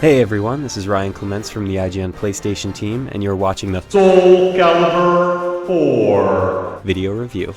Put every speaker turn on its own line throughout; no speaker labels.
Hey everyone, this is Ryan Clements from the IGN PlayStation team, and you're watching the
Soul Calibur 4
video review.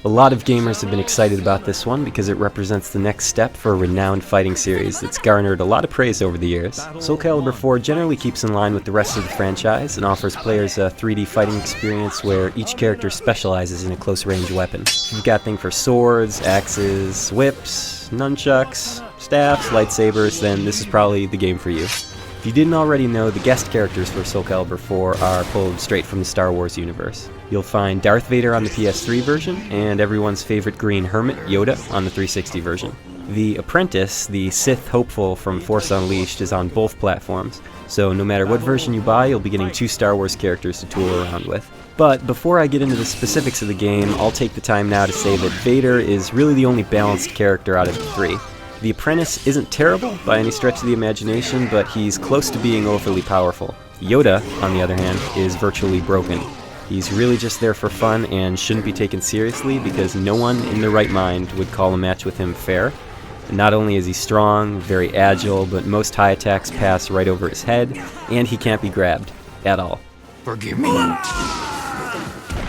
A lot of gamers have been excited about this one because it represents the next step for a renowned fighting series that's garnered a lot of praise over the years. Soul Calibur 4 generally keeps in line with the rest of the franchise and offers players a 3D fighting experience where each character specializes in a close-range weapon. If you've got things for swords, axes, whips, nunchucks, staffs, lightsabers, then this is probably the game for you. If you didn't already know, the guest characters for Soul Calibur 4 are pulled straight from the Star Wars universe. You'll find Darth Vader on the PS3 version, and everyone's favorite green hermit, Yoda, on the 360 version. The Apprentice, the Sith hopeful from Force Unleashed, is on both platforms, so no matter what version you buy, you'll be getting 2 Star Wars characters to tool around with. But before I get into the specifics of the game, I'll take the time now to say that Vader is really the only balanced character out of the 3. The Apprentice isn't terrible by any stretch of the imagination, but he's close to being overly powerful. Yoda, on the other hand, is virtually broken. He's really just there for fun and shouldn't be taken seriously because no one in their right mind would call a match with him fair. Not only is he strong, very agile, but most high attacks pass right over his head, and he can't be grabbed at all.
Forgive me.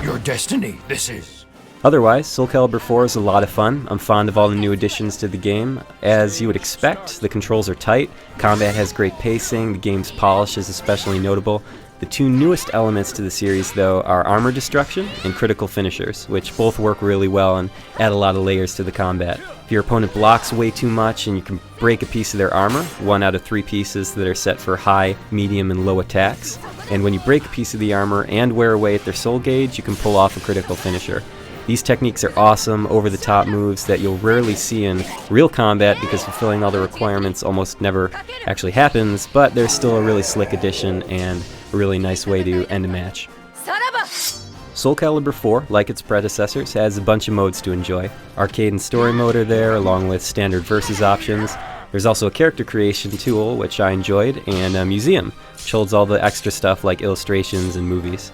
Your destiny, this is.
Otherwise, Soul Calibur 4 is a lot of fun. I'm fond of all the new additions to the game. As you would expect, the controls are tight, combat has great pacing, the game's polish is especially notable. The 2 newest elements to the series, though, are armor destruction and critical finishers, which both work really well and add a lot of layers to the combat. If your opponent blocks way too much and you can break a piece of their armor, 1 out of 3 pieces that are set for high, medium, and low attacks, and when you break a piece of the armor and wear away at their soul gauge, you can pull off a critical finisher. These techniques are awesome, over-the-top moves that you'll rarely see in real combat because fulfilling all the requirements almost never actually happens, but they're still a really slick addition and a really nice way to end a match. Soul Calibur 4, like its predecessors, has a bunch of modes to enjoy. Arcade and story mode are there, along with standard versus options. There's also a character creation tool, which I enjoyed, and a museum, which holds all the extra stuff like illustrations and movies.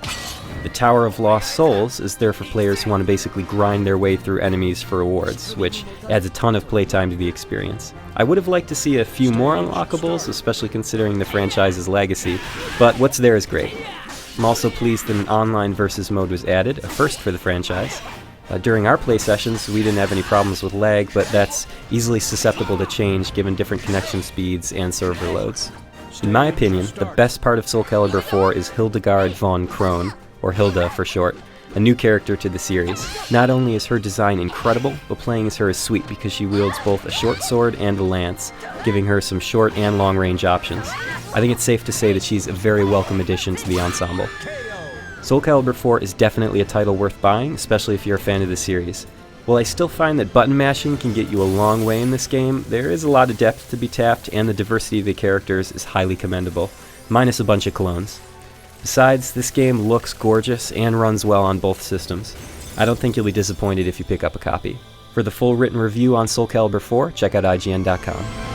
The Tower of Lost Souls is there for players who want to basically grind their way through enemies for rewards, which adds a ton of playtime to the experience. I would have liked to see a few more unlockables, especially considering the franchise's legacy, but what's there is great. I'm also pleased that an online versus mode was added, a first for the franchise. During our play sessions, we didn't have any problems with lag, but that's easily susceptible to change given different connection speeds and server loads. In my opinion, the best part of Soul Calibur 4 is Hildegard von Krone, or Hilda for short, a new character to the series. Not only is her design incredible, but playing as her is sweet because she wields both a short sword and a lance, giving her some short and long range options. I think it's safe to say that she's a very welcome addition to the ensemble. Soul Calibur 4 is definitely a title worth buying, especially if you're a fan of the series. While I still find that button mashing can get you a long way in this game, there is a lot of depth to be tapped and the diversity of the characters is highly commendable, minus a bunch of clones. Besides, this game looks gorgeous and runs well on both systems. I don't think you'll be disappointed if you pick up a copy. For the full written review on Soul Calibur 4, check out IGN.com.